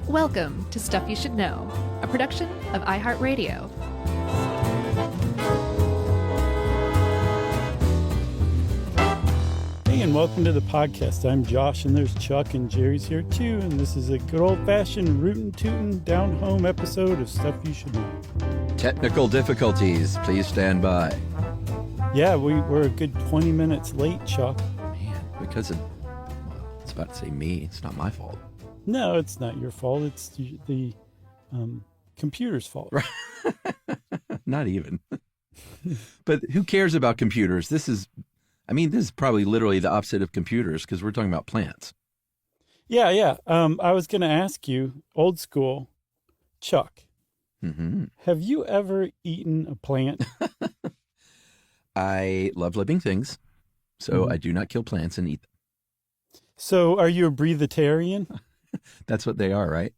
Welcome to Stuff You Should Know, a production of iHeartRadio. Hey, and welcome to the podcast. I'm Josh, and there's Chuck, and Jerry's here too. And this is a good old-fashioned rootin' tootin' down-home episode of Stuff You Should Know. Technical difficulties. Please stand by. Yeah, we're a good 20 minutes late, Chuck. Man, because of, well, I was about to say me. It's not my fault. No, it's not your fault. It's the computer's fault. Not even. But who cares about computers? This is probably literally the opposite of computers because we're talking about plants. Yeah. I was going to ask you, old school, Chuck, have you ever eaten a plant? I love living things, so I do not kill plants and eat them. So are you a breatharian? That's what they are, right?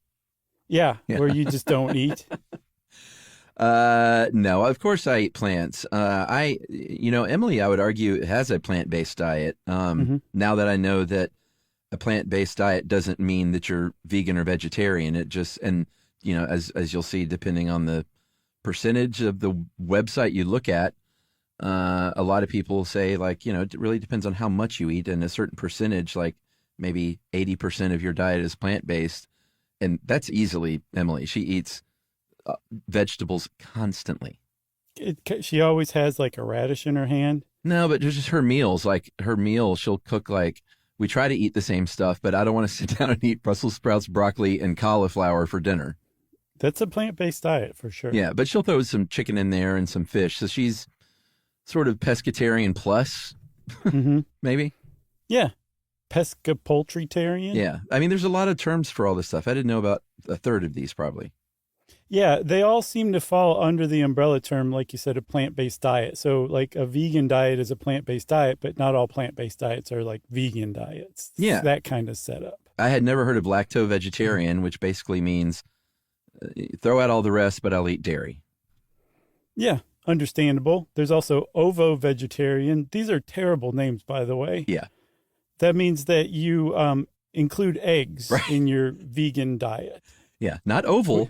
Yeah, where you just don't eat? No, of course I eat plants. Emily, I would argue, has a plant-based diet. Now that I know that a plant-based diet doesn't mean that you're vegan or vegetarian, it just, and as you'll see, depending on the percentage of the website you look at, a lot of people say, it really depends on how much you eat, and a certain percentage, like maybe 80% of your diet is plant-based. And that's easily Emily. She eats vegetables constantly. She always has like a radish in her hand. No, but just her meals, she'll cook we try to eat the same stuff, but I don't want to sit down and eat Brussels sprouts, broccoli, and cauliflower for dinner. That's a plant-based diet for sure. Yeah, but she'll throw some chicken in there and some fish. So she's sort of pescatarian plus, maybe. Yeah. Pesca-poultritarian. Yeah. I mean, there's a lot of terms for all this stuff. I didn't know about a third of these probably. Yeah, they all seem to fall under the umbrella term, like you said, a plant-based diet. So like a vegan diet is a plant-based diet, but not all plant-based diets are like vegan diets. Yeah. It's that kind of setup. I had never heard of lacto-vegetarian, which basically means throw out all the rest, but I'll eat dairy. Yeah. Understandable. There's also ovo-vegetarian. These are terrible names, by the way. Yeah. That means that you include eggs in your vegan diet. Yeah, not oval.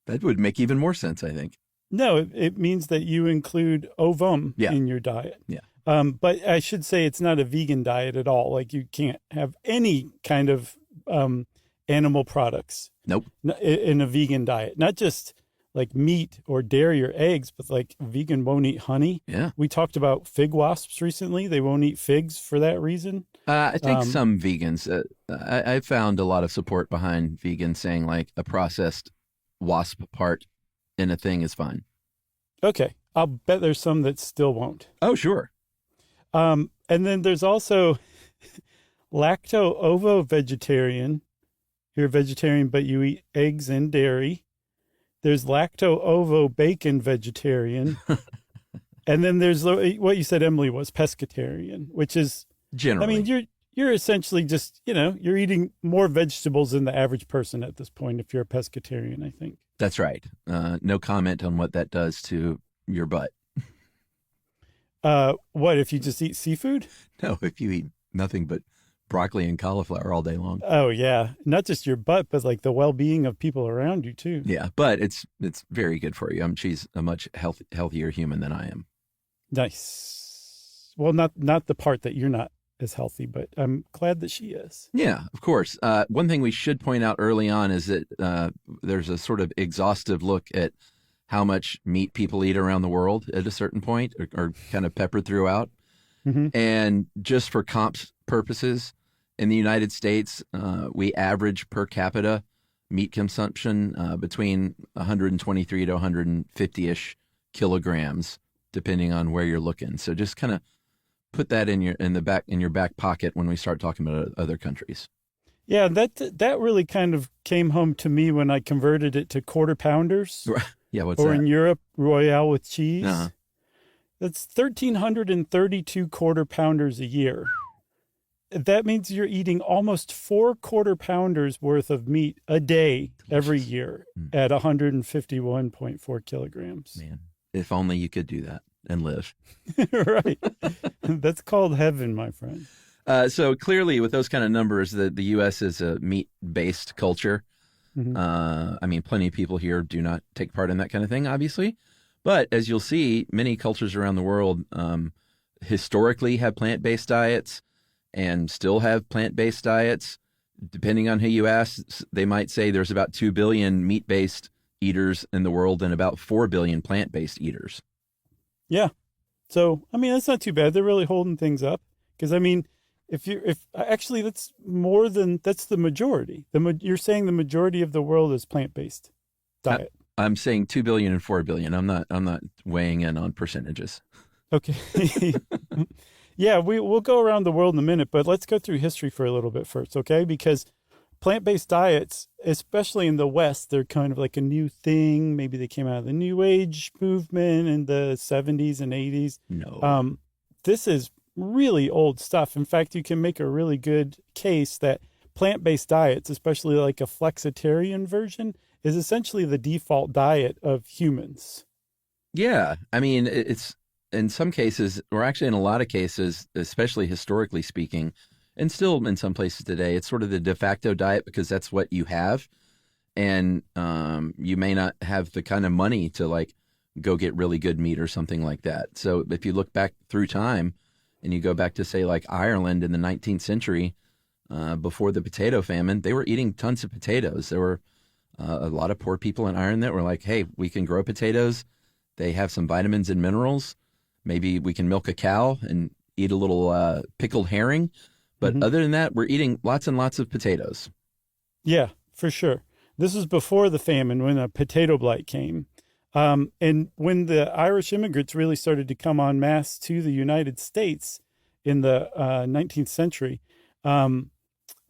That would make even more sense, I think. No, it means that you include ovum in your diet. Yeah. But I should say it's not a vegan diet at all. Like you can't have any kind of animal products. Nope. In a vegan diet. Not just like meat or dairy or eggs, but like vegan won't eat honey. Yeah. We talked about fig wasps recently. They won't eat figs for that reason. I think some vegans, I found a lot of support behind vegans saying like a processed wasp part in a thing is fine. Okay. I'll bet there's some that still won't. Oh, sure. And then there's also lacto-ovo-vegetarian. You're a vegetarian, but you eat eggs and dairy. There's lacto-ovo-bacon vegetarian. And then there's what you said, Emily, was pescatarian, which is generally. I mean, you're essentially just, you're eating more vegetables than the average person at this point if you're a pescatarian, I think. That's right. No comment on what that does to your butt. What, if you just eat seafood? No, if you eat nothing but broccoli and cauliflower all day long. Oh, yeah. Not just your butt, but like the well-being of people around you, too. Yeah, but it's very good for you. She's a much healthier human than I am. Nice. Well, not the part that you're not as healthy, but I'm glad that she is. Yeah, of course. One thing we should point out early on is that there's a sort of exhaustive look at how much meat people eat around the world at a certain point, or kind of peppered throughout. And just for comps purposes, in the United States, we average per capita meat consumption between 123 to 150-ish kilograms, depending on where you're looking. So just kind of put that in your back pocket when we start talking about other countries. Yeah, that really kind of came home to me when I converted it to quarter pounders. Yeah, what's or that? In Europe, Royale with cheese. Uh-huh. That's 1,332 quarter pounders a year. That means you're eating almost 4 quarter pounders worth of meat a day every year at 151.4 kilograms. Man, if only you could do that and live. Right. That's called heaven, my friend. So clearly with those kind of numbers, the U.S. is a meat-based culture. I mean, plenty of people here do not take part in that kind of thing, obviously. But as you'll see, many cultures around the world historically have plant-based diets and still have plant-based diets. Depending on who you ask, they might say there's about 2 billion meat-based eaters in the world and about 4 billion plant-based eaters. Yeah. So, I mean, that's not too bad. They're really holding things up. Because, I mean, if actually that's the majority. You're saying the majority of the world is plant-based diet. I'm saying 2 billion and 4 billion. I'm not weighing in on percentages. Okay. Yeah, we'll go around the world in a minute, but let's go through history for a little bit first, okay? Because plant-based diets, especially in the West, they're kind of like a new thing. Maybe they came out of the New Age movement in the 70s and 80s. No. This is really old stuff. In fact, you can make a really good case that plant-based diets, especially like a flexitarian version, is essentially the default diet of humans. Yeah. I mean, it's in some cases, or actually in a lot of cases, especially historically speaking, and still in some places today, it's sort of the de facto diet because that's what you have. And you may not have the kind of money to like go get really good meat or something like that. So if you look back through time and you go back to say like Ireland in the 19th century, before the potato famine, they were eating tons of potatoes. There were a lot of poor people in Ireland that were like, hey, we can grow potatoes. They have some vitamins and minerals. Maybe we can milk a cow and eat a little pickled herring. But other than that, we're eating lots and lots of potatoes. Yeah, for sure. This was before the famine when a potato blight came. And when the Irish immigrants really started to come en masse to the United States in the 19th century,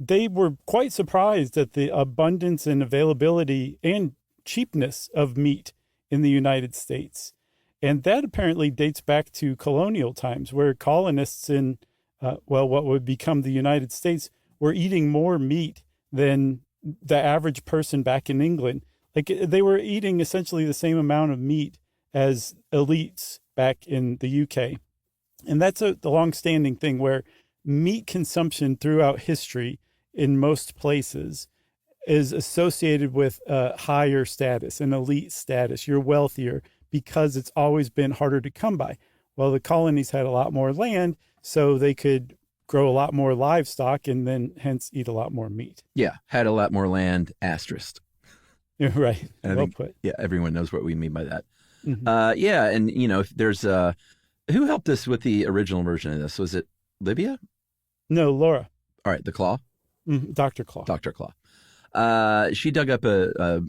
they were quite surprised at the abundance and availability and cheapness of meat in the United States. And that apparently dates back to colonial times where colonists in, what would become the United States were eating more meat than the average person back in England. Like they were eating essentially the same amount of meat as elites back in the UK. And that's the longstanding thing where meat consumption throughout history in most places is associated with a higher status, an elite status. You're wealthier because it's always been harder to come by. Well, the colonies had a lot more land, so they could grow a lot more livestock and then hence eat a lot more meat. Yeah, had a lot more land, asterisk. Right. Well put. Yeah, everyone knows what we mean by that. Yeah, and you know, if there's who helped us with the original version of this? Was it Libya? No, Laura. All right, the Claw. Dr. Claw. Dr. Claw. She dug up a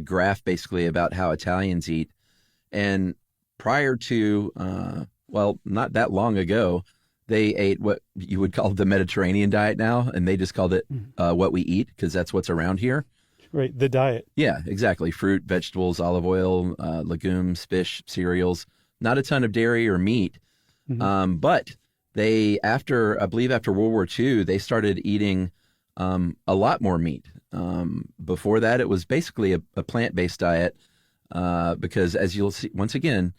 graph basically about how Italians eat, and prior to not that long ago, they ate what you would call the Mediterranean diet now, and they just called it what we eat because that's what's around here. Right, the diet. Yeah, exactly. Fruit, vegetables, olive oil, legumes, fish, cereals. Not a ton of dairy or meat. But they, after World War II, they started eating a lot more meat. Before that, it was basically a plant-based diet because, as you'll see, once again,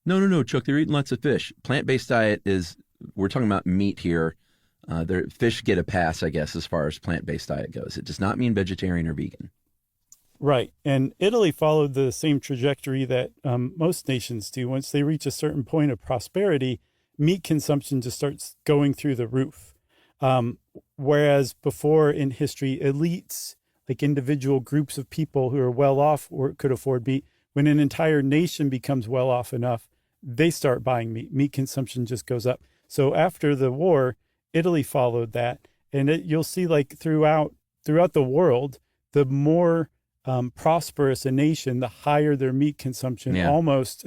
no, Chuck, they're eating lots of fish. Plant-based diet is, we're talking about meat here. Fish get a pass, I guess, as far as plant-based diet goes. It does not mean vegetarian or vegan. Right. And Italy followed the same trajectory that most nations do. Once they reach a certain point of prosperity, meat consumption just starts going through the roof. Whereas before in history, elites, like individual groups of people who are well off or could afford meat, when an entire nation becomes well off enough, they start buying meat. Meat consumption just goes up. So after the war, Italy followed that. And you'll see like throughout the world, the more prosperous a nation, the higher their meat consumption, almost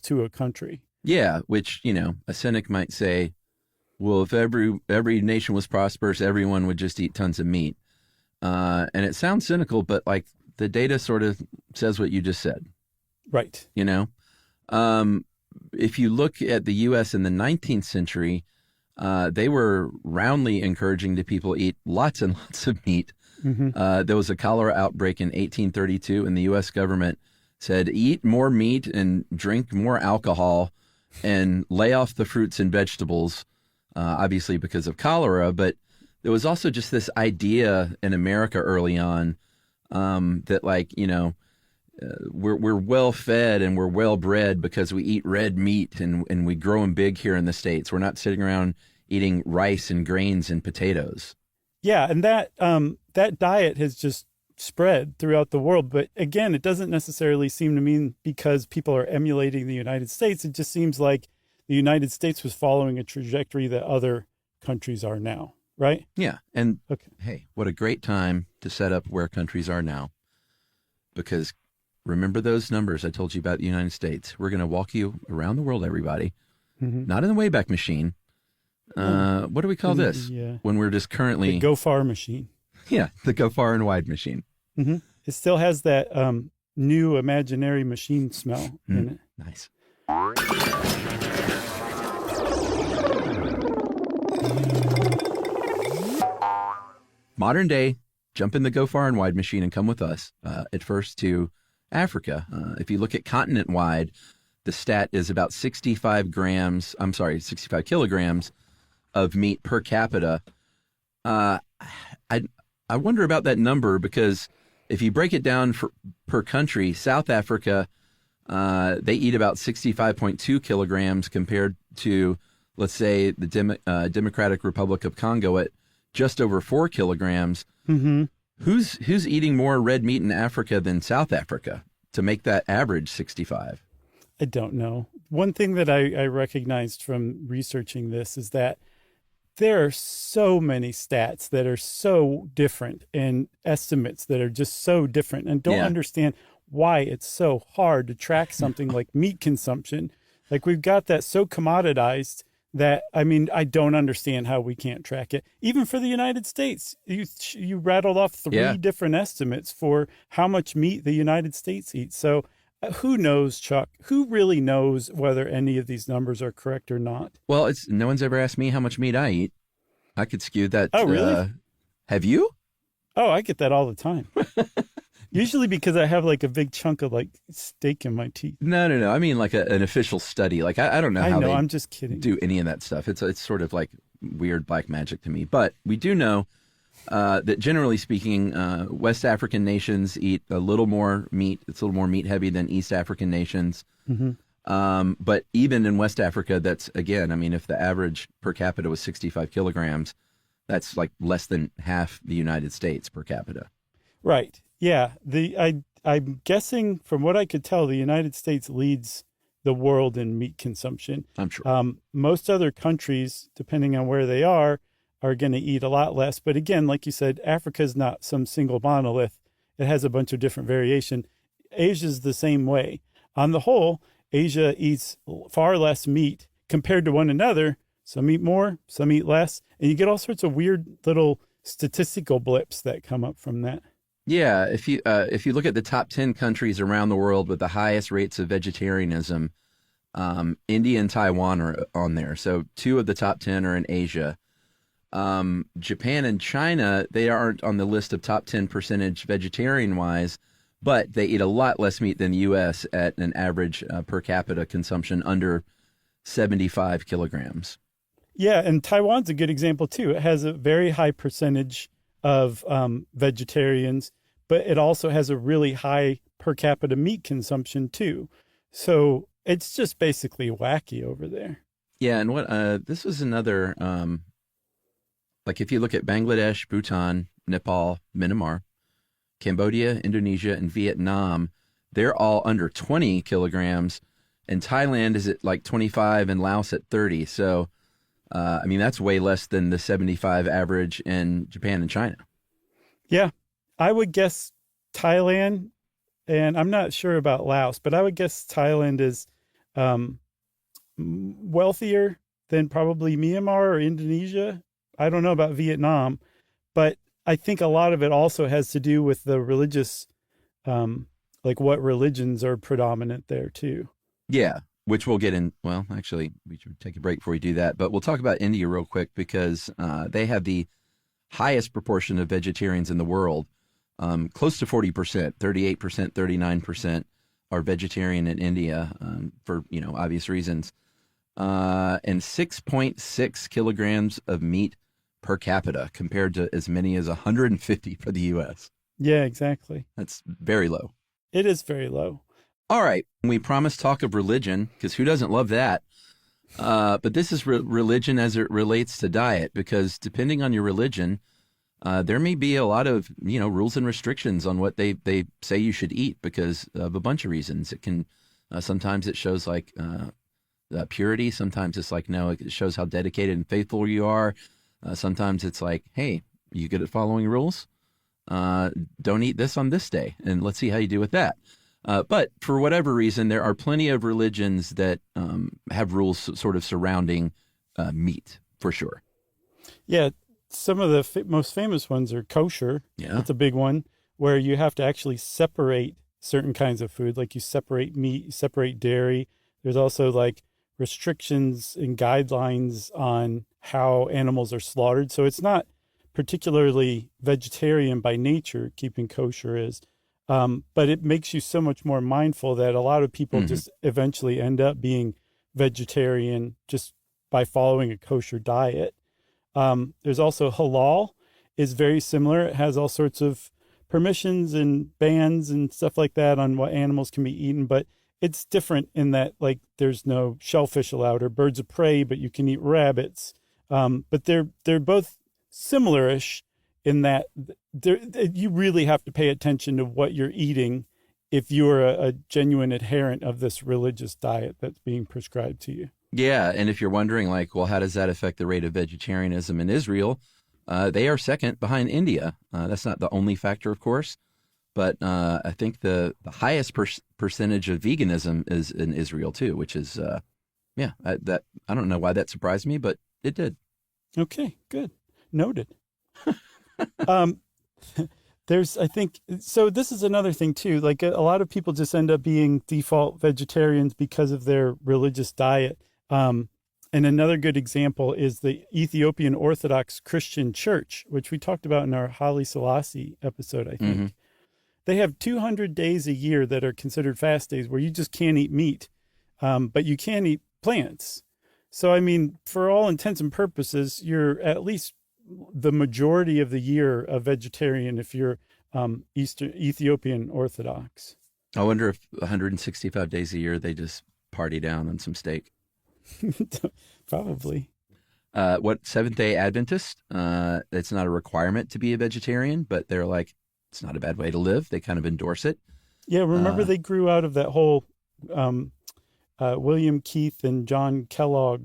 to a country. Yeah, which, you know, a cynic might say, well, if every nation was prosperous, everyone would just eat tons of meat. And it sounds cynical, but like the data sort of says what you just said. Right. You know, if you look at the U.S. in the 19th century, they were roundly encouraging the people to eat lots and lots of meat. There was a cholera outbreak in 1832, and the U.S. government said, eat more meat and drink more alcohol and lay off the fruits and vegetables, obviously because of cholera. But there was also just this idea in America early on that like, we're well fed and we're well bred because we eat red meat and we grow them big here in the States. We're not sitting around eating rice and grains and potatoes. Yeah, and that diet has just spread throughout the world. But again, it doesn't necessarily seem to mean because people are emulating the United States. It just seems like the United States was following a trajectory that other countries are now, right? Yeah, and okay. Hey, what a great time to set up where countries are now. Because remember those numbers I told you about the United States. We're going to walk you around the world, everybody. Mm-hmm. Not in the Wayback Machine. What do we call this? When we're just currently... The Go Far machine. Yeah, the Go Far and Wide machine. Mm-hmm. It still has that new imaginary machine smell in it. Nice. Modern day, jump in the Go Far and Wide machine and come with us at first to Africa. If you look at continent-wide, the stat is about 65 kilograms of meat per capita. I wonder about that number because if you break it down per country, South Africa, they eat about 65.2 kilograms compared to, let's say, the Democratic Republic of Congo at just over 4 kilograms. Mm-hmm. Who's eating more red meat in Africa than South Africa to make that average 65? I don't know. One thing that I recognized from researching this is that there are so many stats that are so different and estimates that are just so different and don't understand why it's so hard to track something like meat consumption. Like we've got that so commoditized that, I mean, I don't understand how we can't track it. Even for the United States, you rattled off three different estimates for how much meat the United States eats. So who knows, Chuck? Who really knows whether any of these numbers are correct or not? Well, no one's ever asked me how much meat I eat. I could skew that. Oh, really? Have you? Oh, I get that all the time. Usually because I have like a big chunk of like steak in my teeth. No. I mean like an official study. Like I don't know how they I'm just kidding. Do any of that stuff. It's sort of like weird black magic to me. But we do know that generally speaking, West African nations eat a little more meat. It's a little more meat heavy than East African nations. Mm-hmm. But even in West Africa, that's, again, I mean, if the average per capita was 65 kilograms, that's like less than half the United States per capita. Right. Yeah. I'm guessing from what I could tell, the United States leads the world in meat consumption. I'm sure. Most other countries, depending on where they are going to eat a lot less. But again, like you said, Africa is not some single monolith. It has a bunch of different variation. Asia's the same way. On the whole, Asia eats far less meat compared to one another. Some eat more, some eat less. And you get all sorts of weird little statistical blips that come up from that. Yeah, if you look at the top 10 countries around the world with the highest rates of vegetarianism, India and Taiwan are on there. So 2 of the top 10 are in Asia. Japan and China, they aren't on the list of top 10 percentage vegetarian-wise, but they eat a lot less meat than the U.S. at an average per capita consumption under 75 kilograms. Yeah, and Taiwan's a good example, too. It has a very high percentage of vegetarians, but it also has a really high per capita meat consumption, too. So it's just basically wacky over there. Yeah, and what this was another... like if you look at Bangladesh, Bhutan, Nepal, Myanmar, Cambodia, Indonesia, and Vietnam, they're all under 20 kilograms. And Thailand is at like 25 and Laos at 30. So, I mean, that's way less than the 75 average in Japan and China. Yeah, I would guess Thailand, and I'm not sure about Laos, but I would guess Thailand is wealthier than probably Myanmar or Indonesia. I don't know about Vietnam, but I think a lot of it also has to do with the religious, like what religions are predominant there too. Yeah, which we'll get in. Well, actually, we should take a break before we do that. But we'll talk about India real quick because they have the highest proportion of vegetarians in the world, close to 40%, 38%, 39% are vegetarian in India for, obvious reasons. And 6.6 kilograms of meat per capita compared to as many as 150 for the U.S. Yeah, exactly. That's very low. It is very low. All right. We promised talk of religion, because who doesn't love that? But this is religion as it relates to diet, because depending on your religion, there may be a lot of, rules and restrictions on what they say you should eat because of a bunch of reasons. It can, sometimes it shows like purity. Sometimes it's like, no, it shows how dedicated and faithful you are. Sometimes it's like, hey, you good at following rules? Don't eat this on this day, and let's see how you do with that. But for whatever reason, there are plenty of religions that have rules sort of surrounding meat, for sure. Yeah, some of the most famous ones are kosher. Yeah. That's a big one, where you have to actually separate certain kinds of food, like you separate meat, you separate dairy. There's also like restrictions and guidelines on how animals are slaughtered. So it's not particularly vegetarian by nature, keeping kosher is. But it makes you so much more mindful that a lot of people just eventually end up being vegetarian just by following a kosher diet. There's also halal is very similar. It has all sorts of permissions and bans and stuff like that on what animals can be eaten, but it's different in that like there's no shellfish allowed or birds of prey, but you can eat rabbits. But they're both similar-ish in that you really have to pay attention to what you're eating if you're a genuine adherent of this religious diet that's being prescribed to you. Yeah, and if you're wondering, like, well, how does that affect the rate of vegetarianism in Israel? They are second behind India. That's not the only factor, of course, but I think the highest percentage of veganism is in Israel too, which is, I don't know why that surprised me, but it did. Okay, good. Noted. I think, so this is another thing too, like a lot of people just end up being default vegetarians because of their religious diet. And another good example is the Ethiopian Orthodox Christian Church, which we talked about in our Haile Selassie episode, I think. They have 200 days a year that are considered fast days where you just can't eat meat, but you can eat plants. So, I mean, for all intents and purposes, you're at least the majority of the year a vegetarian if you're Ethiopian Orthodox. I wonder if 165 days a year they just party down on some steak. Probably. What Seventh-day Adventist? It's not a requirement to be a vegetarian, but they're like, it's not a bad way to live. They kind of endorse it. Yeah, remember they grew out of that whole William Keith and John Kellogg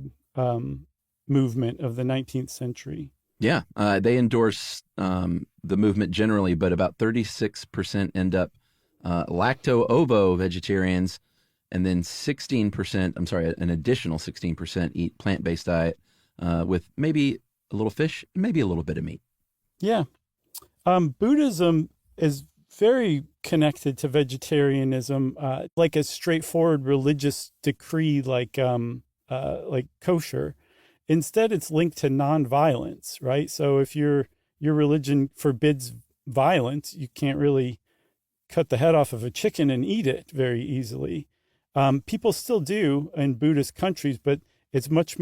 movement of the 19th century. Yeah, they endorse the movement generally, but about 36% end up lacto-ovo vegetarians, and then an additional 16% eat plant-based diet with maybe a little fish, maybe a little bit of meat. Yeah. Buddhism is very connected to vegetarianism, like a straightforward religious decree like kosher. Instead, it's linked to nonviolence, right? So if your religion forbids violence, you can't really cut the head off of a chicken and eat it very easily. People still do in Buddhist countries, but it's much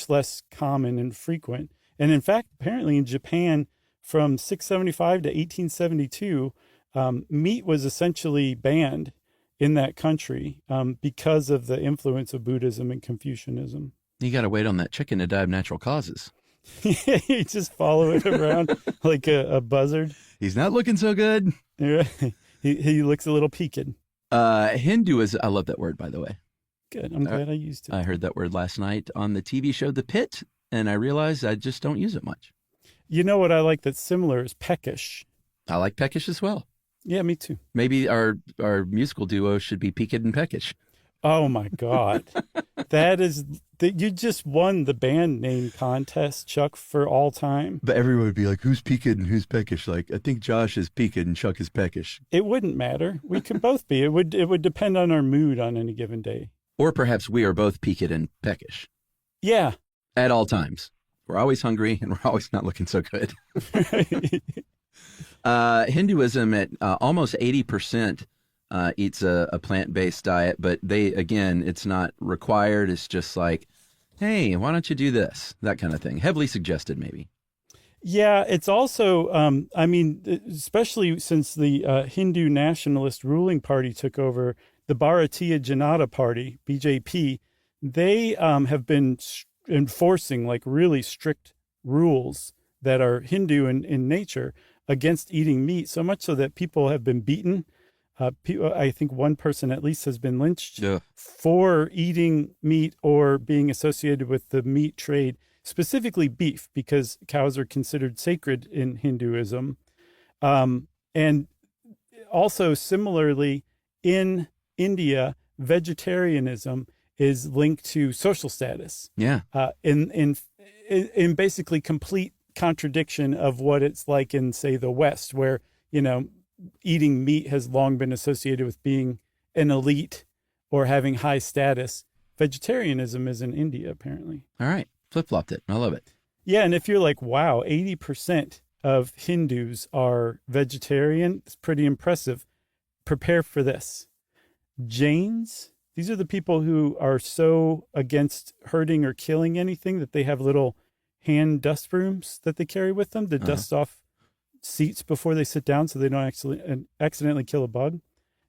less common and frequent. And in fact, apparently in Japan, from 675 to 1872, meat was essentially banned in that country because of the influence of Buddhism and Confucianism. You got to wait on that chicken to die of natural causes. You just follow it around like a buzzard. He's not looking so good. He looks a little peaked. Hinduism, I love that word, by the way. Good. I'm glad I used it. I heard that word last night on the TV show The Pit, and I realized I just don't use it much. You know what I like that's similar is peckish. I like peckish as well. Yeah, me too. Maybe our musical duo should be Peaked and Peckish. Oh my God. You just won the band name contest, Chuck, for all time. But everyone would be like, who's Peaked and who's Peckish? Like, I think Josh is Peaked and Chuck is Peckish. It wouldn't matter. We could both be. It would depend on our mood on any given day. Or perhaps we are both Peaked and Peckish. Yeah. At all times. We're always hungry and we're always not looking so good. Hinduism at almost 80% eats a plant-based diet, but it's not required. It's just like, hey, why don't you do this? That kind of thing. Heavily suggested, maybe. Yeah, it's also, I mean, especially since the Hindu nationalist ruling party took over, the Bharatiya Janata Party, BJP, they have been enforcing like really strict rules that are Hindu in nature against eating meat, so much so that people have been beaten. I think one person at least has been lynched for eating meat or being associated with the meat trade, specifically beef, because cows are considered sacred in Hinduism. And also similarly, in India, vegetarianism is linked to social status. Yeah. In basically complete contradiction of what it's like in, say, the West, where, you know, eating meat has long been associated with being an elite or having high status. Vegetarianism is in India, apparently. All right. Flip-flopped it. I love it. Yeah, and if you're like, wow, 80% of Hindus are vegetarian, it's pretty impressive. Prepare for this. Jains, these are the people who are so against hurting or killing anything that they have little hand dust brooms that they carry with them to dust off seats before they sit down so they don't accidentally kill a bug.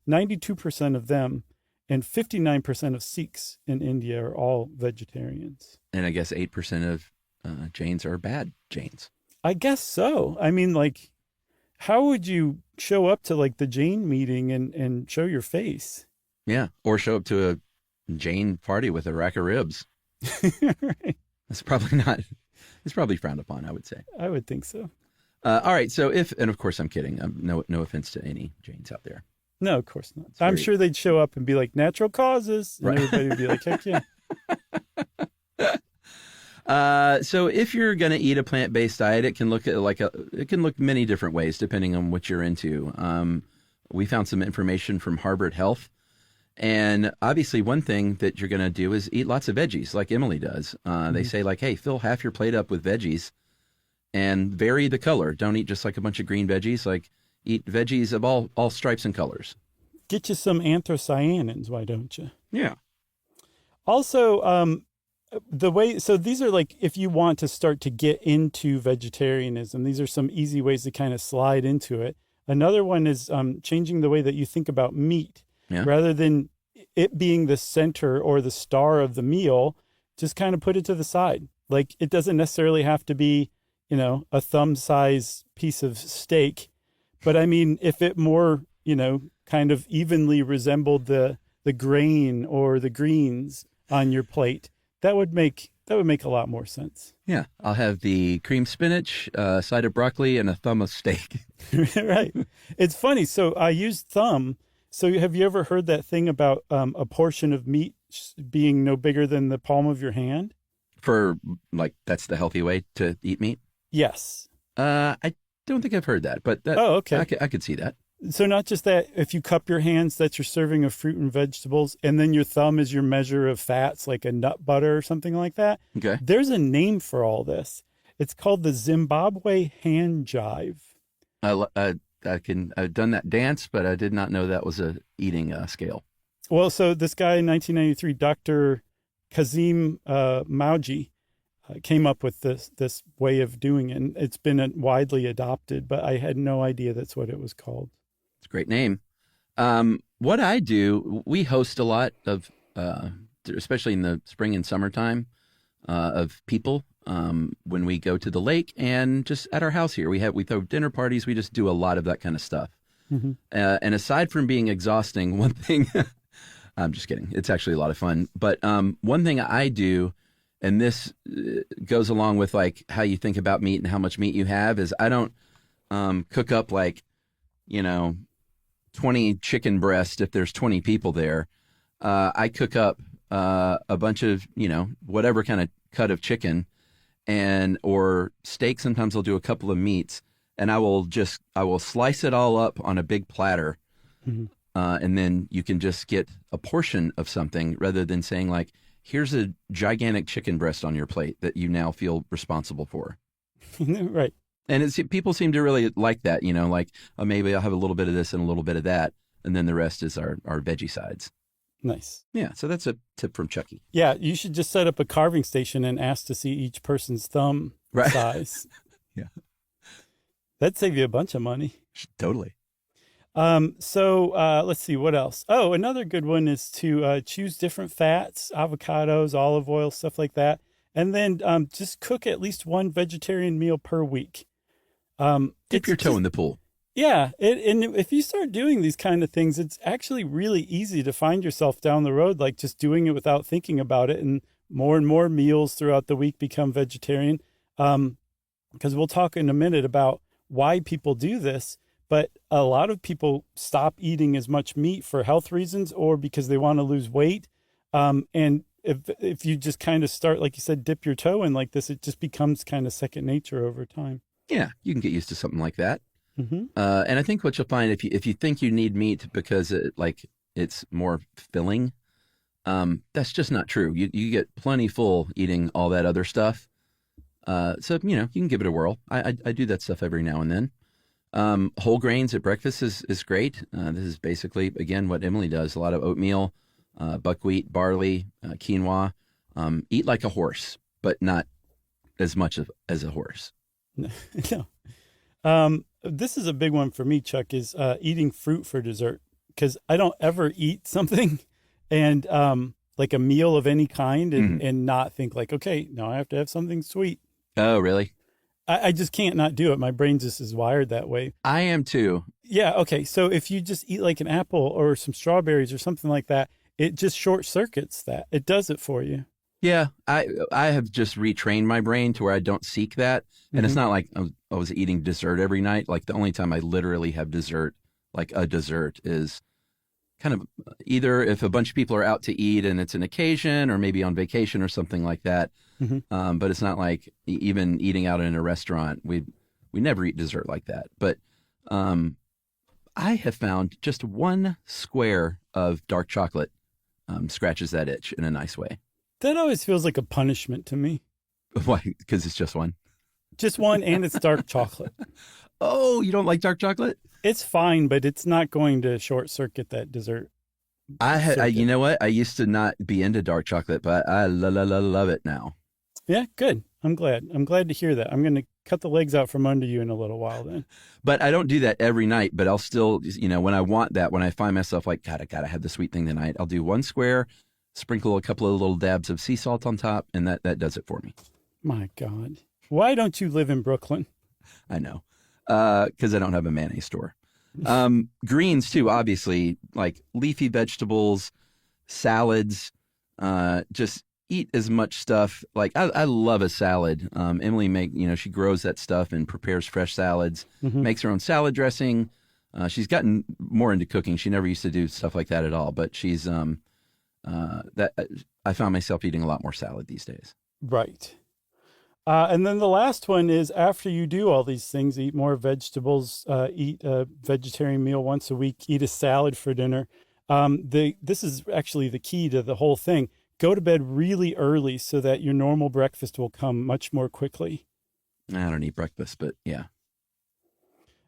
92% of them and 59% of Sikhs in India are all vegetarians. And I guess 8% of Jains are bad Jains. I guess so. I mean, like, how would you show up to like the Jain meeting and show your face? Yeah. Or show up to a Jain party with a rack of ribs. Right. That's probably not, it's probably frowned upon, I would say. I would think so. All right. So and of course I'm kidding. No offense to any Jains out there. No, of course not. I'm sure they'd show up and be like, natural causes. And everybody would be like, heck yeah. So if you're going to eat a plant-based diet, it can look many different ways depending on what you're into. We found some information from Harvard Health. And obviously one thing that you're going to do is eat lots of veggies like Emily does. They say like, hey, fill half your plate up with veggies and vary the color. Don't eat just like a bunch of green veggies. Like eat veggies of all stripes and colors. Get you some anthocyanins, why don't you? Yeah. Also, so these are like, if you want to start to get into vegetarianism, these are some easy ways to kind of slide into it. Another one is changing the way that you think about meat. Yeah. Rather than it being the center or the star of the meal, just kind of put it to the side. Like, it doesn't necessarily have to be, you know, a thumb size piece of steak. But I mean, if it more, you know, kind of evenly resembled the grain or the greens on your plate, that would make a lot more sense. Yeah. I'll have the cream spinach, a side of broccoli, and a thumb of steak. Right. It's funny. So I used thumb. So have you ever heard that thing about a portion of meat being no bigger than the palm of your hand? For like, that's the healthy way to eat meat? Yes. I don't think I've heard that, but okay. I could see that. So not just that, if you cup your hands, that's your serving of fruit and vegetables, and then your thumb is your measure of fats, like a nut butter or something like that. Okay. There's a name for all this. It's called the Zimbabwe hand jive. I've done that dance, but I did not know that was a eating scale. Well, so this guy in 1993, Dr. Kazim Mauji, came up with this way of doing it. And it's been widely adopted, but I had no idea that's what it was called. It's a great name. What I do, we host a lot of, especially in the spring and summertime, of people. When we go to the lake and just at our house here, we throw dinner parties. We just do a lot of that kind of stuff. Mm-hmm. And aside from being exhausting, one thing, I'm just kidding. It's actually a lot of fun. But one thing I do, and this goes along with like how you think about meat and how much meat you have, is I don't cook up like, 20 chicken breasts if there's 20 people there. I cook up a bunch of, whatever kind of cut of chicken or steak. Sometimes I'll do a couple of meats, and I will slice it all up on a big platter. Mm-hmm. And then you can just get a portion of something rather than saying like, here's a gigantic chicken breast on your plate that you now feel responsible for. Right. And people seem to really like that, like, oh, maybe I'll have a little bit of this and a little bit of that. And then the rest is our veggie sides. Nice. Yeah. So that's a tip from Chucky. Yeah. You should just set up a carving station and ask to see each person's thumb size. Yeah. That'd save you a bunch of money. Totally. So let's see what else. Oh, another good one is to choose different fats, avocados, olive oil, stuff like that, and then just cook at least one vegetarian meal per week. Dip your toe in the pool. Yeah, and if you start doing these kind of things, it's actually really easy to find yourself down the road, like just doing it without thinking about it, and more meals throughout the week become vegetarian. Because we'll talk in a minute about why people do this. But a lot of people stop eating as much meat for health reasons or because they want to lose weight. And if you just kind of start, like you said, dip your toe in like this, it just becomes kind of second nature over time. Yeah, you can get used to something like that. Mm-hmm. And I think what you'll find if you think you need meat because it's more filling, that's just not true. You get plenty full eating all that other stuff. So you can give it a whirl. I do that stuff every now and then. Whole grains at breakfast is great. This is basically, again, what Emily does. A lot of oatmeal, buckwheat, barley, quinoa. Eat like a horse, but not as much as a horse. No. This is a big one for me, Chuck, is eating fruit for dessert. Because I don't ever eat something and like a meal of any kind and not think like, okay, now I have to have something sweet. Oh, really? I just can't not do it. My brain just is wired that way. I am too. Yeah. Okay. So if you just eat like an apple or some strawberries or something like that, it just short circuits that. It does it for you. Yeah. I have just retrained my brain to where I don't seek that. And it's not like I was eating dessert every night. Like the only time I literally have dessert, like a dessert, is kind of either if a bunch of people are out to eat and it's an occasion or maybe on vacation or something like that. But it's not like even eating out in a restaurant. We never eat dessert like that. But I have found just one square of dark chocolate scratches that itch in a nice way. That always feels like a punishment to me. Why? Because it's just one? Just one, and it's dark chocolate. Oh, you don't like dark chocolate? It's fine, but it's not going to short circuit that dessert. You know what? I used to not be into dark chocolate, but I love it now. Yeah, good. I'm glad. I'm glad to hear that. I'm going to cut the legs out from under you in a little while then. But I don't do that every night, but I'll still, when I want that, when I find myself like, God, I got to have the sweet thing tonight, I'll do one square, sprinkle a couple of little dabs of sea salt on top, and that does it for me. My God. Why don't you live in Brooklyn? I know. Because I don't have a mayonnaise store. Greens too, obviously, like leafy vegetables, salads, just eat as much stuff. Like I love a salad. Emily she grows that stuff and prepares fresh salads, makes her own salad dressing. She's gotten more into cooking. She never used to do stuff like that at all, but she's I found myself eating a lot more salad these days. Right. And then the last one is after you do all these things, eat more vegetables, eat a vegetarian meal once a week, eat a salad for dinner. This is actually the key to the whole thing. Go to bed really early so that your normal breakfast will come much more quickly. I don't eat breakfast, but yeah.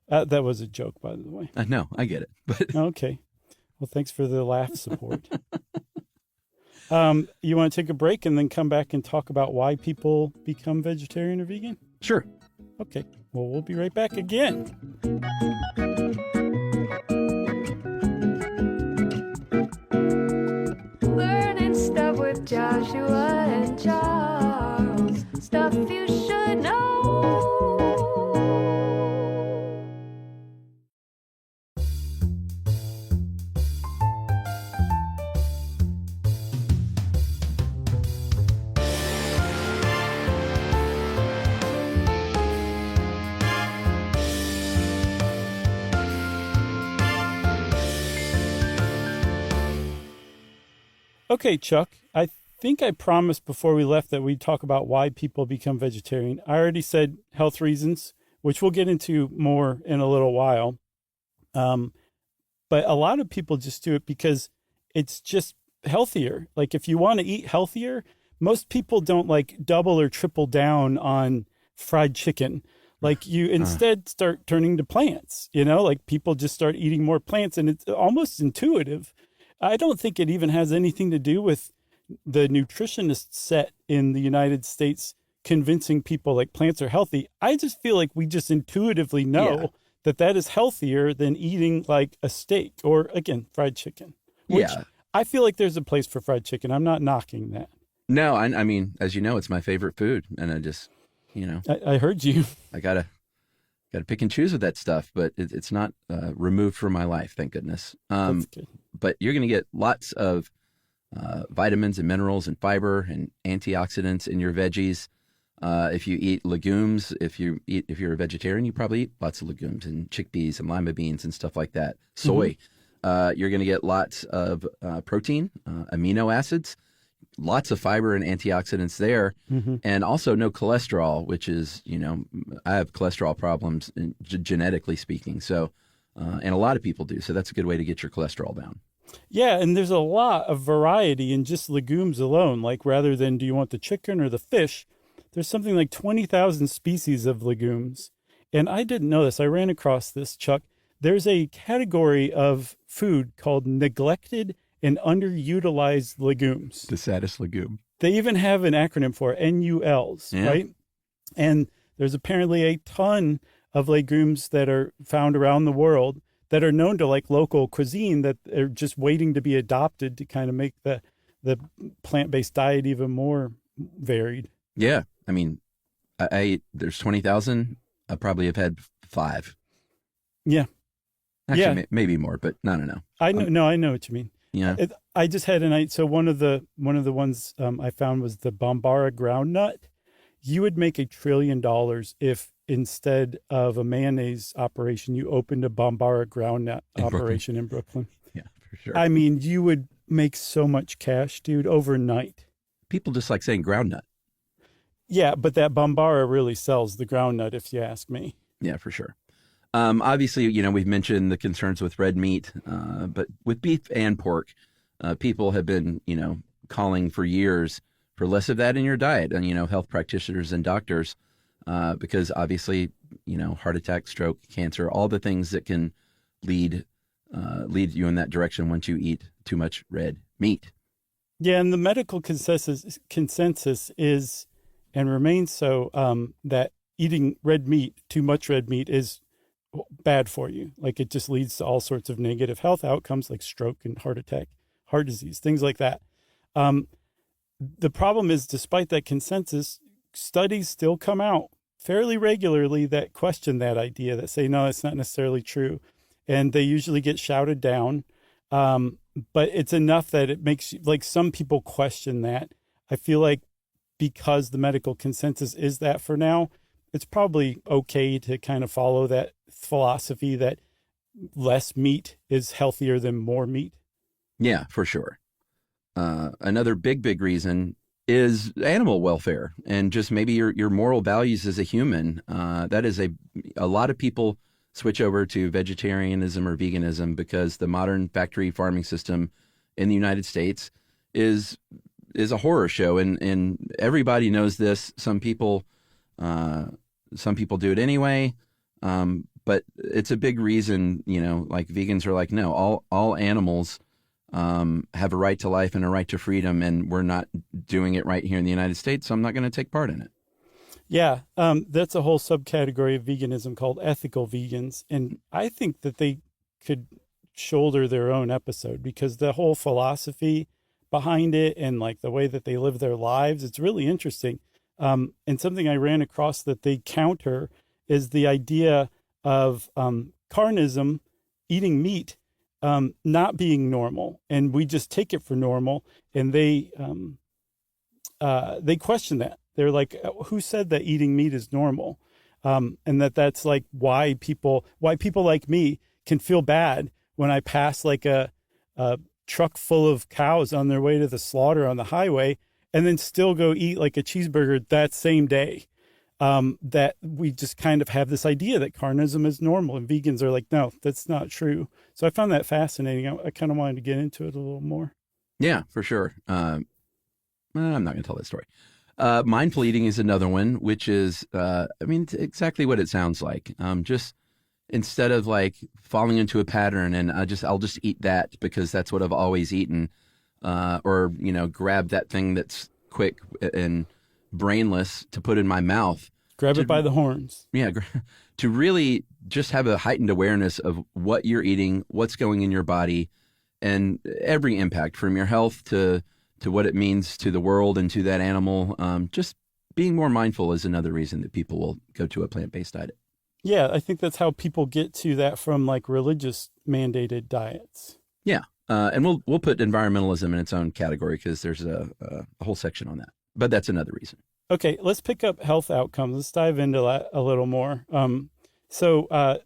That was a joke, by the way. I know, I get it. But okay. Well, thanks for the laugh support. You want to take a break and then come back and talk about why people become vegetarian or vegan? Sure. Okay. Well, we'll be right back again. Learning stuff with Joshua and Charles. Stuff you should know. Okay, Chuck, I think I promised before we left that we'd talk about why people become vegetarian. I already said health reasons, which we'll get into more in a little while. But a lot of people just do it because it's just healthier. Like if you want to eat healthier, most people don't like double or triple down on fried chicken. Like you instead start turning to plants, like people just start eating more plants, and it's almost intuitive. I don't think it even has anything to do with the nutritionist set in the United States convincing people like plants are healthy. I just feel like we just intuitively know that is healthier than eating like a steak or, again, fried chicken. Which I feel like there's a place for fried chicken. I'm not knocking that. No, I mean, as you know, it's my favorite food, and I just, I heard you. I gotta pick and choose with that stuff, but it's not removed from my life, thank goodness. That's good. But you're going to get lots of vitamins and minerals and fiber and antioxidants in your veggies. If you eat legumes, if you're a vegetarian, you probably eat lots of legumes and chickpeas and lima beans and stuff like that. Soy. You're going to get lots of protein, amino acids, lots of fiber and antioxidants there, and also no cholesterol, which is, I have cholesterol problems genetically speaking. So, and a lot of people do. So that's a good way to get your cholesterol down. Yeah, and there's a lot of variety in just legumes alone. Like rather than do you want the chicken or the fish, there's something like 20,000 species of legumes. And I didn't know this. I ran across this, Chuck. There's a category of food called neglected and underutilized legumes. The saddest legume. They even have an acronym for it, NULs, right? And there's apparently a ton of legumes that are found around the world that are known to like local cuisine that are just waiting to be adopted to kind of make the plant-based diet even more varied. Yeah. I mean, there's 20,000. I probably have had 5. Yeah. Actually, maybe more, but I don't know. I know what you mean. Yeah. I just had an idea. So one of the ones I found was the Bambara groundnut. You would make $1 trillion if instead of a mayonnaise operation, you opened a Bambara groundnut operation in Brooklyn. Yeah, for sure. I mean, you would make so much cash, dude, overnight. People just like saying groundnut. Yeah, but that Bambara really sells the groundnut, if you ask me. Yeah, for sure. Obviously, we've mentioned the concerns with red meat, but with beef and pork, people have been, calling for years for less of that in your diet, and health practitioners and doctors, because obviously, heart attack, stroke, cancer, all the things that can lead you in that direction once you eat too much red meat. Yeah, and the medical consensus is and remains so that eating red meat, too much red meat, is bad for you. Like it just leads to all sorts of negative health outcomes like stroke and heart attack, heart disease, things like that. The problem is, despite that consensus, studies still come out fairly regularly that question that idea, that say, no, it's not necessarily true. And they usually get shouted down. But it's enough that it makes like some people question that. I feel like because the medical consensus is that for now, it's probably okay to kind of follow that philosophy that less meat is healthier than more meat. Yeah, for sure. Another big reason is animal welfare and just maybe your moral values as a human. That is a lot of people switch over to vegetarianism or veganism because the modern factory farming system in the United States is a horror show, and everybody knows this. Some people do it anyway, but it's a big reason. Like vegans are like, no, all animals have a right to life and a right to freedom, and we're not doing it right here in the United States, so I'm not going to take part in it. Yeah, that's a whole subcategory of veganism called ethical vegans, and I think that they could shoulder their own episode because the whole philosophy behind it and like the way that they live their lives, it's really interesting. And something I ran across that they counter is the idea of carnism, eating meat, not being normal, and we just take it for normal. And they question that. They're like, who said that eating meat is normal? And that's like why people like me can feel bad when I pass like a truck full of cows on their way to the slaughter on the highway and then still go eat like a cheeseburger that same day. That we just kind of have this idea that carnism is normal, and vegans are like, no, that's not true. So I found that fascinating. I kind of wanted to get into it a little more. Yeah, for sure. I'm not going to tell that story. Mindful eating is another one, which is, exactly what it sounds like. Just instead of like falling into a pattern and I'll just eat that because that's what I've always eaten, or grab that thing that's quick and brainless to put in my mouth. Grab it by the horns. Yeah, to really just have a heightened awareness of what you're eating, what's going in your body, and every impact from your health to what it means to the world and to that animal. Just being more mindful is another reason that people will go to a plant-based diet. Yeah, I think that's how people get to that from like religious mandated diets. Yeah, and we'll put environmentalism in its own category because there's a whole section on that. But that's another reason. Okay, let's pick up health outcomes. Let's dive into that a little more. So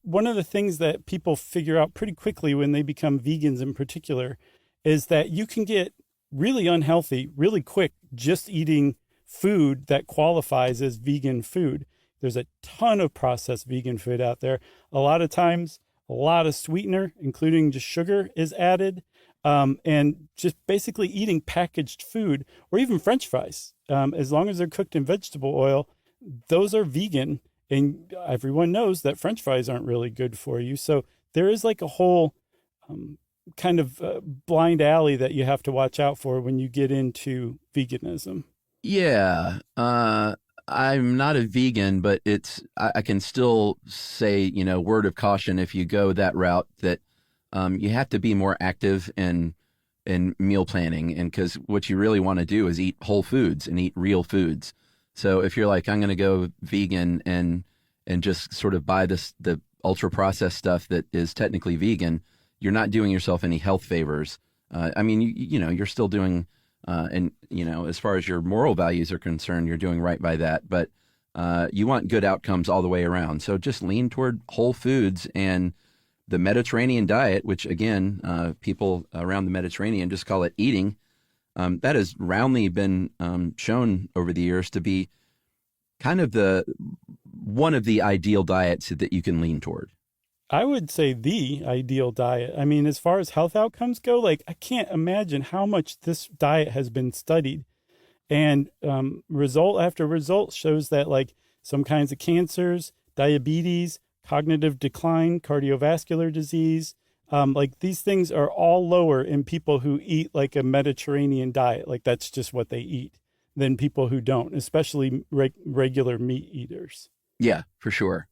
one of the things that people figure out pretty quickly when they become vegans in particular is that you can get really unhealthy really quick just eating food that qualifies as vegan food. There's a ton of processed vegan food out there. A lot of times, a lot of sweetener, including just sugar, is added. And just basically eating packaged food or even French fries, as long as they're cooked in vegetable oil, those are vegan. And everyone knows that French fries aren't really good for you. So there is like a whole kind of blind alley that you have to watch out for when you get into veganism. Yeah. I'm not a vegan, but I can still say, word of caution if you go that route that you have to be more active in meal planning. And because what you really want to do is eat whole foods and eat real foods. So if you're like, I'm going to go vegan and just sort of buy the ultra processed stuff that is technically vegan, you're not doing yourself any health favors. You're still doing, as far as your moral values are concerned, you're doing right by that. But you want good outcomes all the way around. So just lean toward whole foods and the Mediterranean diet, which again, people around the Mediterranean just call it eating. That has roundly been shown over the years to be kind of one of the ideal diets that you can lean toward. I would say the ideal diet. I mean, as far as health outcomes go, like I can't imagine how much this diet has been studied. And result after result shows that like some kinds of cancers, diabetes, cognitive decline, cardiovascular disease, like these things are all lower in people who eat like a Mediterranean diet. Like that's just what they eat than people who don't, especially regular meat eaters. Yeah, for sure.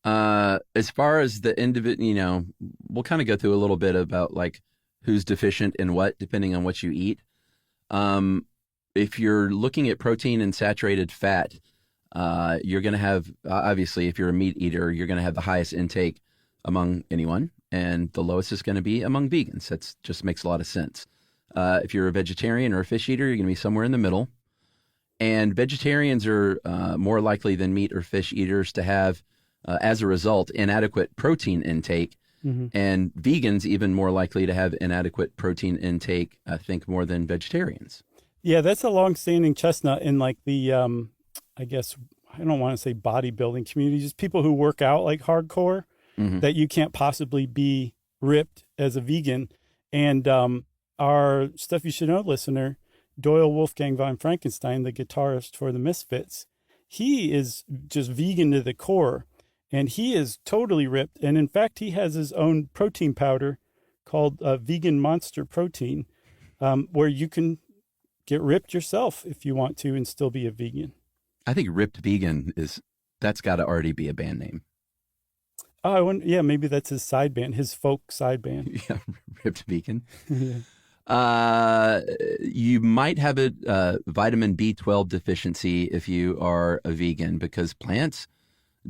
As far as the individual, we'll kind of go through a little bit about like who's deficient in what, depending on what you eat. If you're looking at protein and saturated fat, you're going to have, obviously, if you're a meat eater, you're going to have the highest intake among anyone, and the lowest is going to be among vegans. That just makes a lot of sense. If you're a vegetarian or a fish eater, you're going to be somewhere in the middle. And vegetarians are more likely than meat or fish eaters to have, as a result, inadequate protein intake. Mm-hmm. And vegans even more likely to have inadequate protein intake, I think, more than vegetarians. Yeah, that's a long-standing chestnut in like the, I guess, I don't want to say bodybuilding community, just people who work out like hardcore, mm-hmm. that you can't possibly be ripped as a vegan. And our Stuff You Should Know listener, Doyle Wolfgang von Frankenstein, the guitarist for the Misfits, he is just vegan to the core. And he is totally ripped. And in fact, he has his own protein powder called Vegan Monster Protein, where you can get ripped yourself if you want to and still be a vegan. I think Ripped Vegan that's got to already be a band name. Oh, yeah, maybe that's his side band, his folk side band. Yeah, Ripped Vegan. Yeah. You might have a vitamin B12 deficiency if you are a vegan because plants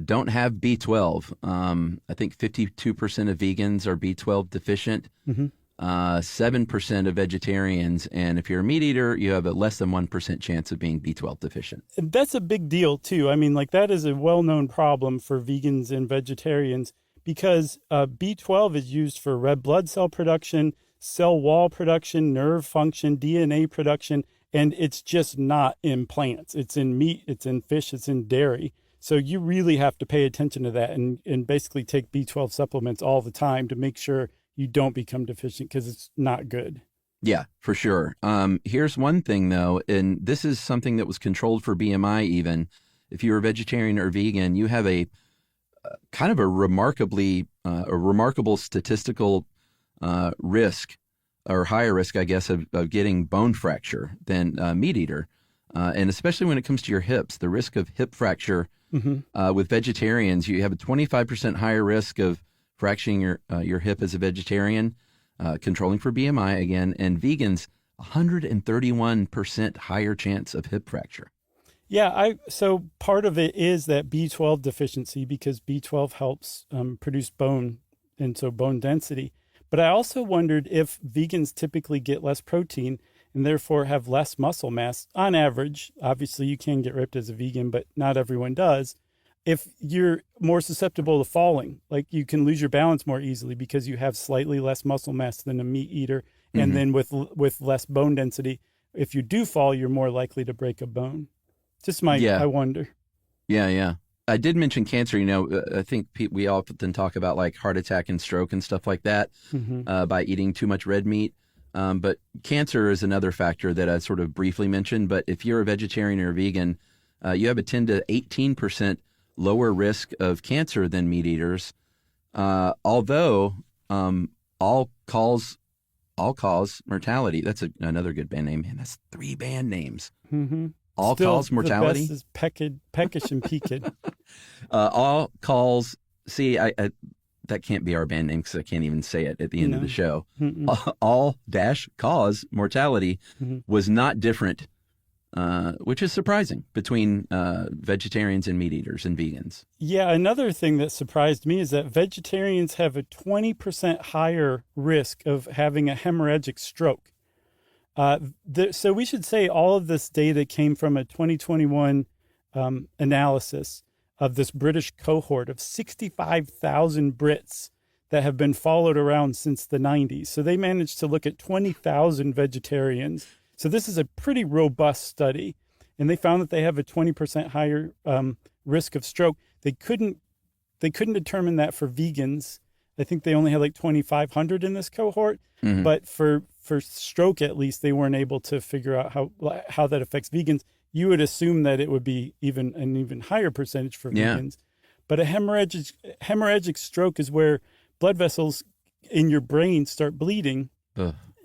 don't have B12. I think 52% of vegans are B12 deficient, mm-hmm. 7% of vegetarians. And if you're a meat eater, you have a less than 1% chance of being B12 deficient. And that's a big deal, too. I mean, like that is a well-known problem for vegans and vegetarians because B12 is used for red blood cell production, cell wall production, nerve function, DNA production, and it's just not in plants. It's in meat, it's in fish, it's in dairy. So you really have to pay attention to that and basically take B12 supplements all the time to make sure you don't become deficient because it's not good. Yeah, for sure. Here's one thing, though, and this is something that was controlled for BMI even. If you're a vegetarian or vegan, you have a kind of a remarkable statistical risk or higher risk, I guess, of getting bone fracture than a meat eater. And especially when it comes to your hips, the risk of hip fracture with vegetarians, you have a 25% higher risk of fracturing your hip as a vegetarian, controlling for BMI again, and vegans, 131% higher chance of hip fracture. Yeah, so part of it is that B12 deficiency because B12 helps produce bone, and so bone density. But I also wondered if vegans typically get less protein and therefore have less muscle mass on average. Obviously, you can get ripped as a vegan, but not everyone does. If you're more susceptible to falling, like you can lose your balance more easily because you have slightly less muscle mass than a meat eater. And then with less bone density, if you do fall, you're more likely to break a bone. Just I wonder. Yeah. I did mention cancer. I think we often talk about like heart attack and stroke and stuff like that by eating too much red meat. But cancer is another factor that I sort of briefly mentioned. But if you're a vegetarian or a vegan, you have a 10 to 18% lower risk of cancer than meat eaters. Although all cause mortality. That's another good band name. Man, that's 3 band names. All cause mortality. The best is Peckish and Peaked. All calls. See, I that can't be our band name because I can't even say it at the end of the show. All cause mortality was not different, which is surprising between vegetarians and meat eaters and vegans. Yeah, another thing that surprised me is that vegetarians have a 20% higher risk of having a hemorrhagic stroke. So we should say all of this data came from a 2021 analysis of this British cohort of 65,000 Brits that have been followed around since the 90s. So they managed to look at 20,000 vegetarians. So this is a pretty robust study. And they found that they have a 20% higher risk of stroke. They couldn't determine that for vegans. I think they only had like 2,500 in this cohort. But for stroke, at least, they weren't able to figure out how that affects vegans. You would assume that it would be an even higher percentage for vegans. But a hemorrhagic stroke is where blood vessels in your brain start bleeding.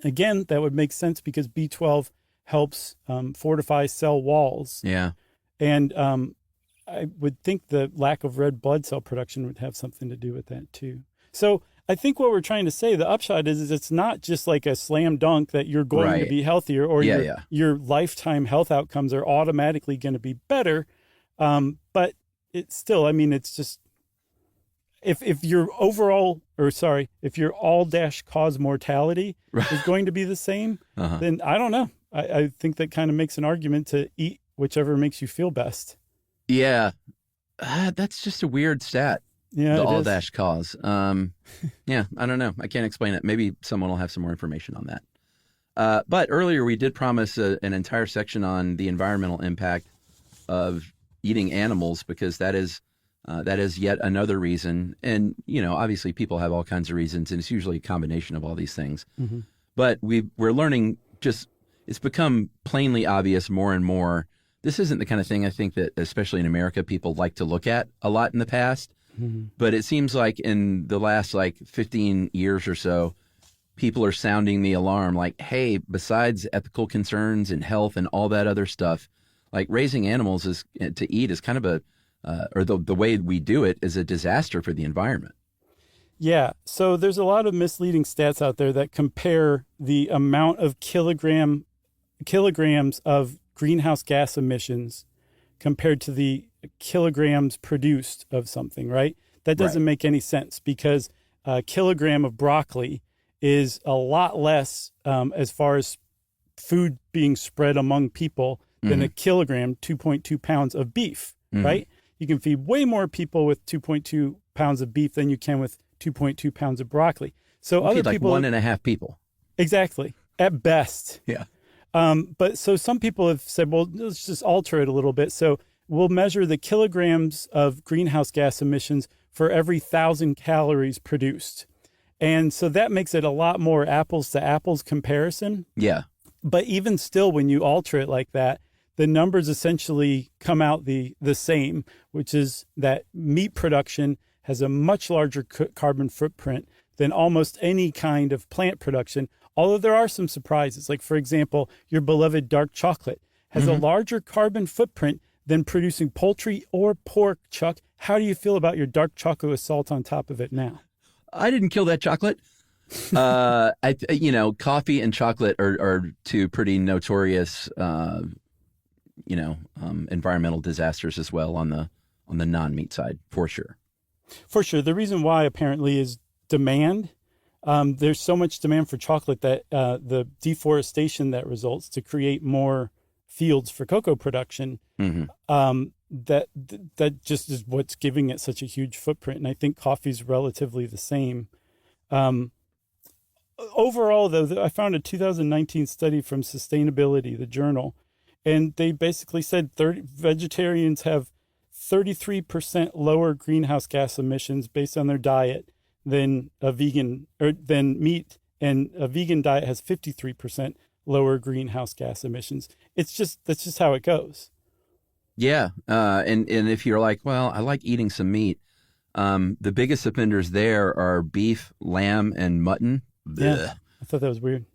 Again, that would make sense because B12 helps fortify cell walls. Yeah. And I would think the lack of red blood cell production would have something to do with that too. So I think what we're trying to say, the upshot is it's not just like a slam dunk that you're going to be healthier or your lifetime health outcomes are automatically going to be better. But it's still, it's just, if your all cause mortality is going to be the same, then I don't know. I think that kind of makes an argument to eat whichever makes you feel best. Yeah. That's just a weird stat. Yeah, the all cause. Yeah, I don't know. I can't explain it. Maybe someone will have some more information on that. But earlier we did promise an entire section on the environmental impact of eating animals because that is yet another reason. And, obviously people have all kinds of reasons and it's usually a combination of all these things. But we're learning it's become plainly obvious more and more. This isn't the kind of thing I think that, especially in America, people like to look at a lot in the past. But it seems like in the last 15 years or so, people are sounding the alarm like, hey, besides ethical concerns and health and all that other stuff, like raising animals to eat is kind of the way we do it is a disaster for the environment. Yeah. So there's a lot of misleading stats out there that compare the amount of kilograms of greenhouse gas emissions compared to the kilograms produced of something, right? That doesn't make any sense because a kilogram of broccoli is a lot less as far as food being spread among people than a kilogram, 2.2 pounds of beef, right? You can feed way more people with 2.2 pounds of beef than you can with 2.2 pounds of broccoli. So other people, 1.5 people. Exactly, at best. Yeah. But so some people have said, well, let's just alter it a little bit. So we'll measure the kilograms of greenhouse gas emissions for every 1,000 calories produced. And so that makes it a lot more apples to apples comparison. Yeah. But even still, when you alter it like that, the numbers essentially come out the same, which is that meat production has a much larger carbon footprint than almost any kind of plant production. Although there are some surprises, like, for example, your beloved dark chocolate has a larger carbon footprint than producing poultry or pork, Chuck. How do you feel about your dark chocolate with salt on top of it now? I didn't kill that chocolate. Coffee and chocolate are two pretty notorious, environmental disasters as well on the non-meat side, for sure. For sure. The reason why apparently is demand. There's so much demand for chocolate that the deforestation that results to create more fields for cocoa production, that just is what's giving it such a huge footprint. And I think coffee's relatively the same. Overall, though, I found a 2019 study from Sustainability, the journal, and they basically said vegetarians have 33% lower greenhouse gas emissions based on their diet than a vegan or than meat, and a vegan diet has 53% lower greenhouse gas emissions. That's just how it goes. Yeah, and if you're like, well, I like eating some meat, the biggest offenders there are beef, lamb, and mutton. Yeah, I thought that was weird.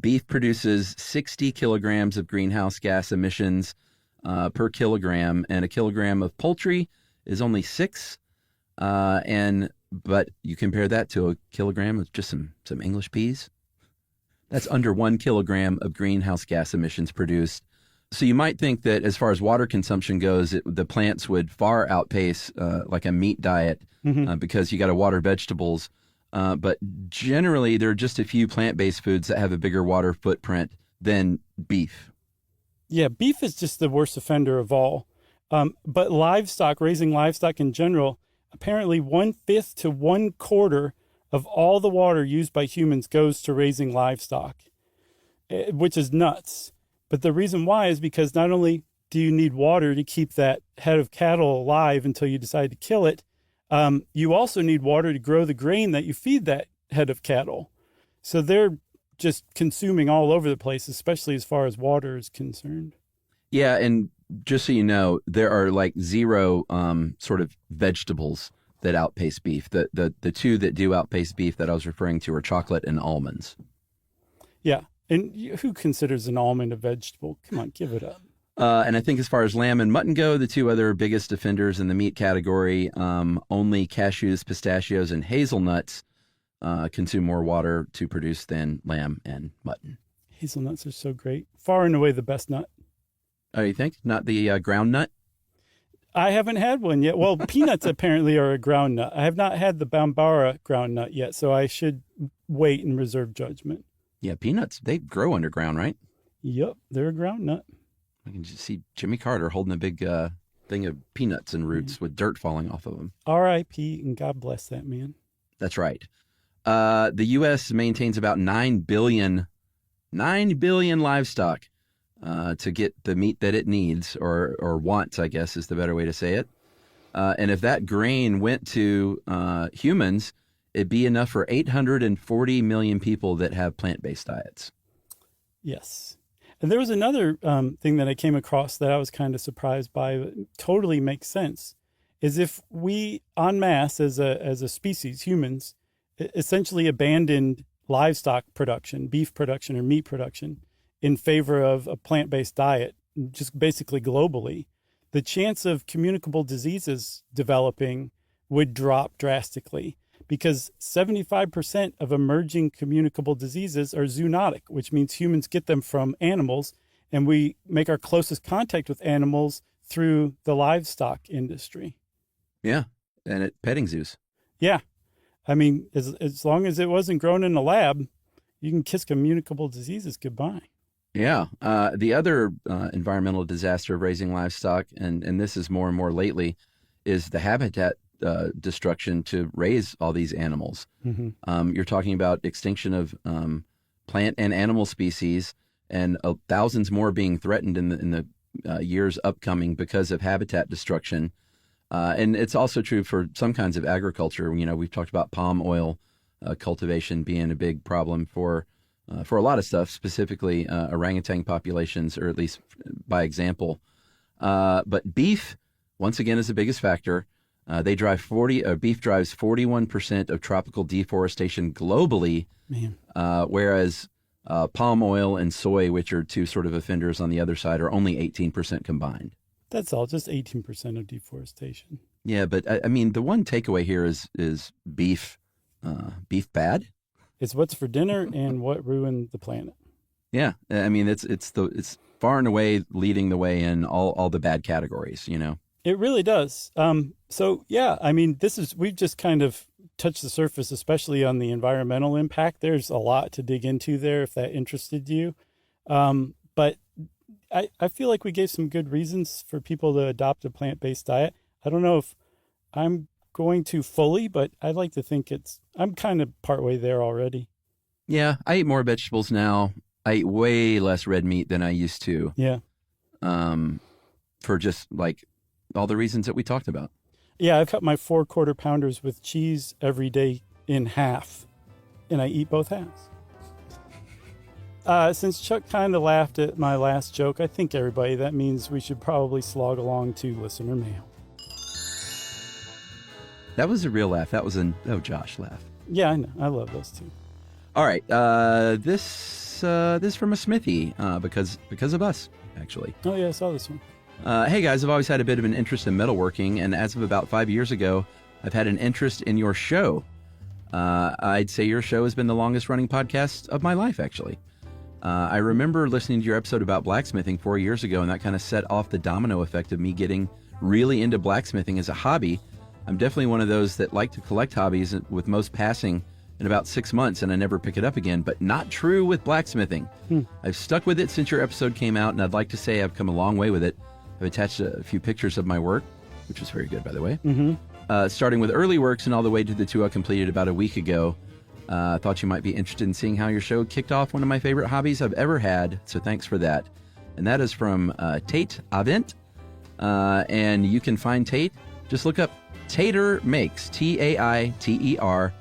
Beef produces 60 kilograms of greenhouse gas emissions per kilogram, and a kilogram of poultry is only 6. But you compare that to a kilogram of just some English peas. That's under 1 kilogram of greenhouse gas emissions produced. So you might think that as far as water consumption goes, the plants would far outpace like a meat diet because you got to water vegetables. But generally, there are just a few plant-based foods that have a bigger water footprint than beef. Yeah, beef is just the worst offender of all. But raising livestock in general, apparently 1/5 to 1/4 of all the water used by humans goes to raising livestock, which is nuts. But the reason why is because not only do you need water to keep that head of cattle alive until you decide to kill it, you also need water to grow the grain that you feed that head of cattle. So they're just consuming all over the place, especially as far as water is concerned. Yeah, and just so you know, there are like 0 sort of vegetables that outpace beef. The two that do outpace beef that I was referring to are chocolate and almonds. Yeah, and who considers an almond a vegetable? Come on, give it up. And I think as far as lamb and mutton go, the two other biggest offenders in the meat category, only cashews, pistachios, and hazelnuts consume more water to produce than lamb and mutton. Hazelnuts are so great. Far and away the best nut. Oh, you think? Not the ground nut? I haven't had one yet. Well, peanuts apparently are a ground nut. I have not had the Bambara ground nut yet, so I should wait and reserve judgment. Yeah, peanuts, they grow underground, right? Yep, they're a ground nut. I can just see Jimmy Carter holding a big thing of peanuts and roots with dirt falling off of them. R.I.P. and God bless that man. That's right. The U.S. maintains about 9 billion livestock to get the meat that it needs or wants, I guess is the better way to say it. And if that grain went to humans, it'd be enough for 840 million people that have plant-based diets. Yes. And there was another thing that I came across that I was kind of surprised by, but totally makes sense, is if we en masse as a species, humans, essentially abandoned livestock production, beef production or meat production in favor of a plant-based diet, just basically globally, the chance of communicable diseases developing would drop drastically because 75% of emerging communicable diseases are zoonotic, which means humans get them from animals, and we make our closest contact with animals through the livestock industry. Yeah, and at petting zoos. Yeah. I mean, as long as it wasn't grown in a lab, you can kiss communicable diseases goodbye. Yeah. The other environmental disaster of raising livestock, and this is more and more lately, is the habitat destruction to raise all these animals. Mm-hmm. You're talking about extinction of plant and animal species, and thousands more being threatened in the years upcoming because of habitat destruction. And it's also true for some kinds of agriculture. You know, we've talked about palm oil cultivation being a big problem for a lot of stuff, specifically orangutan populations, or at least by example. But beef, once again, is the biggest factor. Beef drives 41% of tropical deforestation globally, whereas Palm oil and soy, which are two sort of offenders on the other side, are only 18% combined. That's all, just 18% of deforestation. Yeah, but I mean, the one takeaway here is beef. Beef bad? It's what's for dinner and what ruined the planet. Yeah, I mean, it's far and away leading the way in all the bad categories. You know, it really does. So yeah, I mean, we've just kind of touched the surface, especially on the environmental impact. There's a lot to dig into there if that interested you. But I feel like we gave some good reasons for people to adopt a plant-based diet. I don't know if I'm going to fully, but I'd like to think I'm kind of partway there already. Yeah, I eat more vegetables now. I eat way less red meat than I used to. Yeah. For just like all the reasons that we talked about. Yeah, I cut my 4 quarter pounders with cheese every day in half, and I eat both halves. Since Chuck kind of laughed at my last joke, I think everybody, that means we should probably slog along to listener mail. That was a real laugh. That was Josh laugh. Yeah, I know. I love those too. All right. This from a Smithy because of us, actually. Oh, yeah, I saw this one. Hey, guys, I've always had a bit of an interest in metalworking, and as of about 5 years ago, I've had an interest in your show. I'd say your show has been the longest-running podcast of my life, actually. I remember listening to your episode about blacksmithing 4 years ago, and that kind of set off the domino effect of me getting really into blacksmithing as a hobby. I'm definitely one of those that like to collect hobbies, with most passing in about 6 months, and I never pick it up again, but not true with blacksmithing. I've stuck with it since your episode came out, and I'd like to say I've come a long way with it. I've attached a few pictures of my work, which was very good, by the way. Starting with early works and all the way to the 2 I completed about a week ago. I thought you might be interested in seeing how your show kicked off one of my favorite hobbies I've ever had, so thanks for that. And that is from Tate Avent. And you can find Tate. Just look up Tater Makes, TAITERMAKES,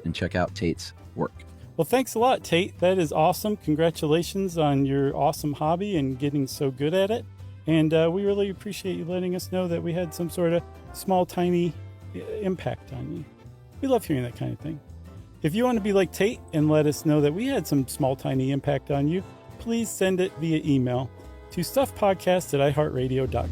and check out Tate's work. Well, thanks a lot, Tate. That is awesome. Congratulations on your awesome hobby and getting so good at it. And we really appreciate you letting us know that we had some sort of small, tiny impact on you. We love hearing that kind of thing. If you want to be like Tate and let us know that we had some small, tiny impact on you, please send it via email to stuffpodcast@iheartradio.com.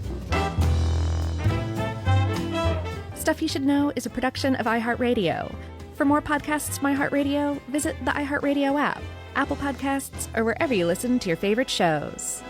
Stuff You Should Know is a production of iHeartRadio. For more podcasts from iHeartRadio, visit the iHeartRadio app, Apple Podcasts, or wherever you listen to your favorite shows.